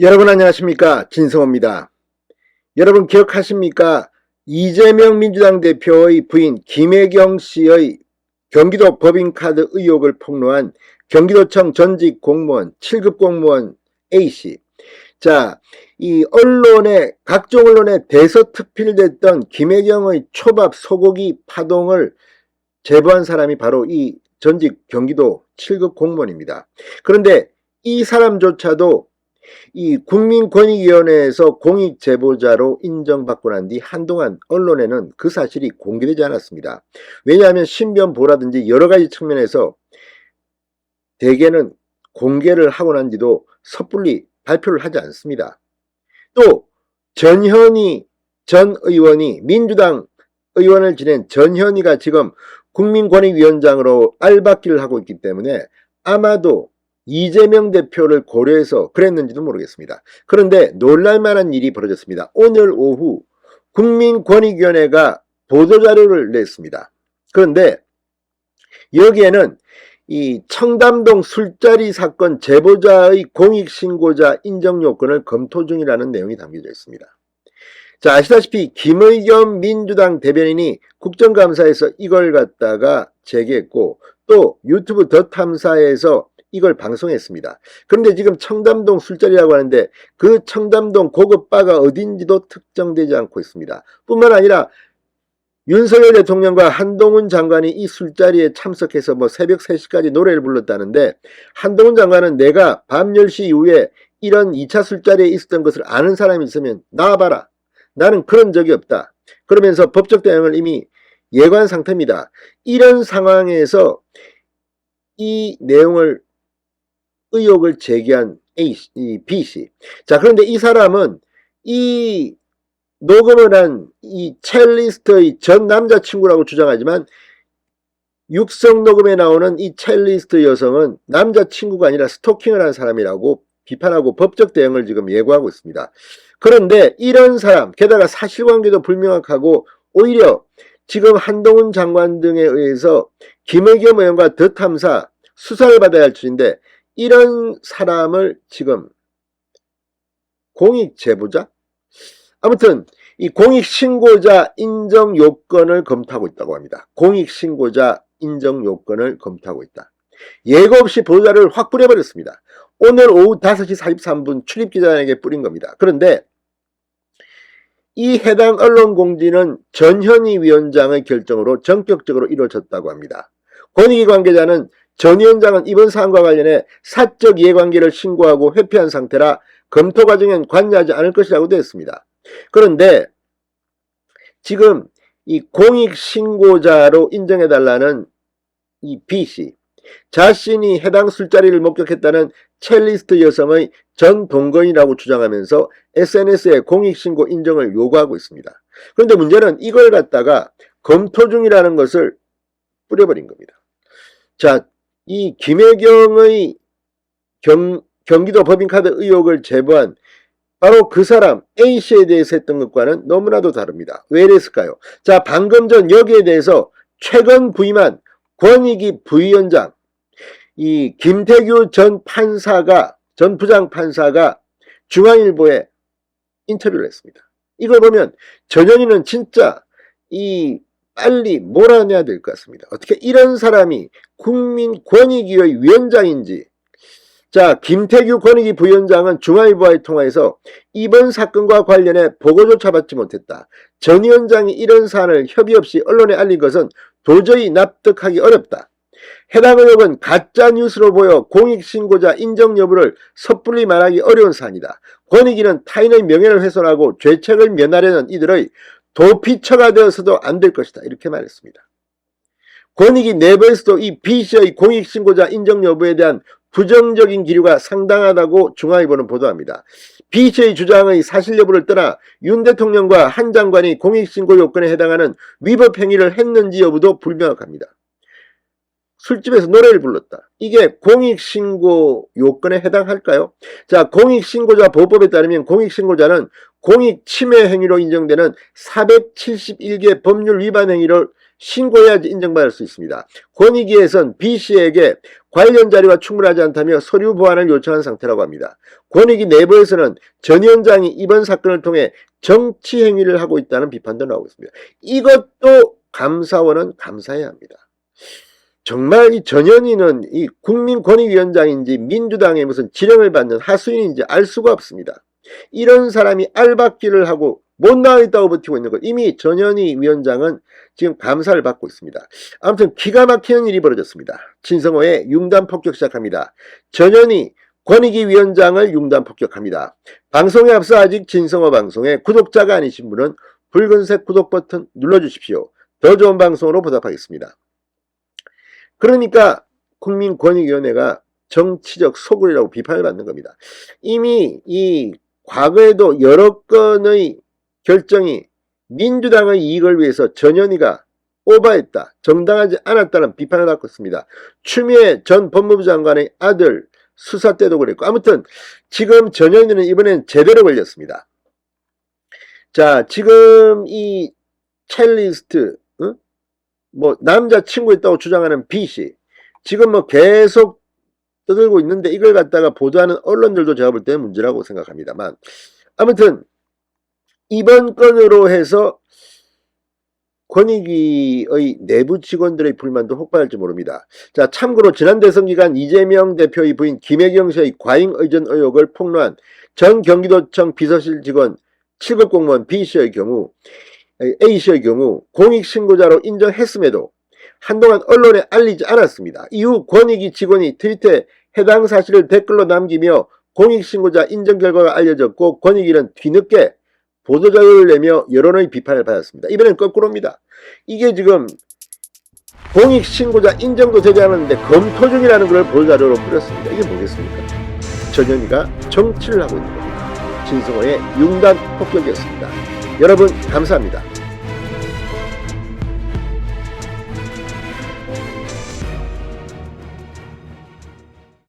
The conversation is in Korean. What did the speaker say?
여러분 안녕하십니까, 진성호입니다. 여러분 기억하십니까? 이재명 민주당 대표의 부인 김혜경 씨의 경기도 법인카드 의혹을 폭로한 경기도청 전직 공무원 7급 공무원 A씨. 자, 이 각종 언론에 대서특필됐던 김혜경의 초밥 소고기 파동을 제보한 사람이 바로 이 전직 경기도 7급 공무원입니다. 그런데 이 사람조차도 이 국민권익위원회에서 공익제보자로 인정받고 난 뒤 한동안 언론에는 그 사실이 공개되지 않았습니다. 왜냐하면 신변보호라든지 여러가지 측면에서 대개는 공개를 하고 난 뒤도 섣불리 발표를 하지 않습니다. 또 전현희 전 의원이, 민주당 의원을 지낸 전현희가 지금 국민권익위원장으로 알박기를 하고 있기 때문에 아마도 이재명 대표를 고려해서 그랬는지도 모르겠습니다. 그런데 놀랄만한 일이 벌어졌습니다. 오늘 오후 국민권익위원회가 보도자료를 냈습니다. 그런데 여기에는 이 청담동 술자리 사건 제보자의 공익신고자 인정요건을 검토 중이라는 내용이 담겨져 있습니다. 자, 아시다시피 김의겸 민주당 대변인이 국정감사에서 이걸 갖다가 제기했고, 또 유튜브 더 탐사에서 이걸 방송했습니다. 그런데 지금 청담동 술자리라고 하는데 그 청담동 고급 바가 어딘지도 특정되지 않고 있습니다. 뿐만 아니라 윤석열 대통령과 한동훈 장관이 이 술자리에 참석해서 새벽 3시까지 노래를 불렀다는데, 한동훈 장관은 내가 밤 10시 이후에 이런 2차 술자리에 있었던 것을 아는 사람이 있으면 나와봐라. 나는 그런 적이 없다. 그러면서 법적 대응을 이미 예고한 상태입니다. 이런 상황에서 이 내용을 의혹을 제기한 B씨. 자, 그런데 이 사람은 이 녹음을 한 이 첼리스트의 전 남자친구라고 주장하지만 육성 녹음에 나오는 이 첼리스트 여성은 남자친구가 아니라 스토킹을 한 사람이라고 비판하고 법적 대응을 지금 예고하고 있습니다. 그런데 이런 사람, 게다가 사실관계도 불명확하고 오히려 지금 한동훈 장관 등에 의해서 김의겸 의원과 더 탐사 수사를 받아야 할 줄인데, 이런 사람을 지금 공익제보자? 아무튼 이 공익신고자 인정 요건을 검토하고 있다고 합니다. 공익신고자 인정 요건을 검토하고 있다. 예고 없이 보도자료를 확 뿌려버렸습니다. 오늘 오후 5시 43분 출입기자에게 뿌린 겁니다. 그런데 이 해당 언론 공지는 전현희 위원장의 결정으로 전격적으로 이루어졌다고 합니다. 권익위 관계자는 전 위원장은 이번 사안과 관련해 사적 이해관계를 신고하고 회피한 상태라 검토 과정엔 관여하지 않을 것이라고 되어 있습니다. 그런데 지금 이 공익신고자로 인정해달라는 이 B씨, 자신이 해당 술자리를 목격했다는 첼리스트 여성의 전 동거인이라고 주장하면서 SNS에 공익신고 인정을 요구하고 있습니다. 그런데 문제는 이걸 갖다가 검토 중이라는 것을 뿌려버린 겁니다. 자, 이 김혜경의 경기도 법인카드 의혹을 제보한 바로 그 사람 A씨에 대해서 했던 것과는 너무나도 다릅니다. 왜 이랬을까요? 자, 방금 전 여기에 대해서 최근 부임한 권익위 부위원장 이 김태규 전 부장판사가 중앙일보에 인터뷰를 했습니다. 이걸 보면 전현희는 진짜 빨리 몰아내야 될 것 같습니다. 어떻게 이런 사람이 국민권익위의 위원장인지. 자, 김태규 권익위 부위원장은 중앙일보와의 통화에서 이번 사건과 관련해 보고조차 받지 못했다. 전 위원장이 이런 사안을 협의 없이 언론에 알린 것은 도저히 납득하기 어렵다. 해당 의혹은 가짜뉴스로 보여 공익신고자 인정 여부를 섣불리 말하기 어려운 사안이다. 권익위는 타인의 명예를 훼손하고 죄책을 면하려는 이들의 도피처가 되어서도 안 될 것이다. 이렇게 말했습니다. 권익위 내부에서도 이 B씨의 공익신고자 인정 여부에 대한 부정적인 기류가 상당하다고 중앙일보는 보도합니다. B씨의 주장의 사실 여부를 떠나 윤 대통령과 한 장관이 공익신고 요건에 해당하는 위법 행위를 했는지 여부도 불명확합니다. 술집에서 노래를 불렀다. 이게 공익신고 요건에 해당할까요? 자, 공익신고자 보호법에 따르면 공익신고자는 공익침해 행위로 인정되는 471개 법률 위반 행위를 신고해야지 인정받을 수 있습니다. 권익위에선 B씨에게 관련 자료가 충분하지 않다며 서류 보완을 요청한 상태라고 합니다. 권익위 내부에서는 전 위원장이 이번 사건을 통해 정치 행위를 하고 있다는 비판도 나오고 있습니다. 이것도 감사원은 감사해야 합니다. 정말 이 전현희는 이 국민권익위원장인지 민주당의 무슨 지령을 받는 하수인인지 알 수가 없습니다. 이런 사람이 알박기를 하고 못 나가겠다고 버티고 있는 것. 이미 전현희 위원장은 지금 감사를 받고 있습니다. 아무튼 기가 막히는 일이 벌어졌습니다. 진성호의 융단 폭격 시작합니다. 전현희 권익위 위원장을 융단 폭격합니다. 방송에 앞서 아직 진성호 방송에 구독자가 아니신 분은 붉은색 구독 버튼 눌러주십시오. 더 좋은 방송으로 보답하겠습니다. 그러니까 국민권익위원회가 정치적 소굴이라고 비판을 받는 겁니다. 이미 이 과거에도 여러 건의 결정이 민주당의 이익을 위해서 전현희가 오버했다, 정당하지 않았다는 비판을 받고 있습니다. 추미애 전 법무부 장관의 아들 수사 때도 그랬고, 아무튼 지금 전현희는 이번엔 제대로 걸렸습니다. 자, 지금 이 첼리스트 뭐 남자친구 있다고 주장하는 B씨 지금 뭐 계속 떠들고 있는데 이걸 갖다가 보도하는 언론들도 제가 볼 때는 문제라고 생각합니다만, 아무튼 이번 건으로 해서 권익위의 내부 직원들의 불만도 폭발할지 모릅니다. 자, 참고로 지난 대선 기간 이재명 대표의 부인 김혜경 씨의 과잉 의전 의혹을 폭로한 전 경기도청 비서실 직원 7급 공무원 B씨의 경우 A씨의 경우 공익신고자로 인정했음에도 한동안 언론에 알리지 않았습니다. 이후 권익위 직원이 트위터에 해당 사실을 댓글로 남기며 공익신고자 인정 결과가 알려졌고 권익위는 뒤늦게 보도자료를 내며 여론의 비판을 받았습니다. 이번엔 거꾸로입니다. 이게 지금 공익신고자 인정도 되지 않았는데 검토 중이라는 걸 보도자료로 뿌렸습니다. 이게 뭐겠습니까? 전현희가 정치를 하고 있는 겁니다. 진성호의 융단 폭격이었습니다. 여러분 감사합니다.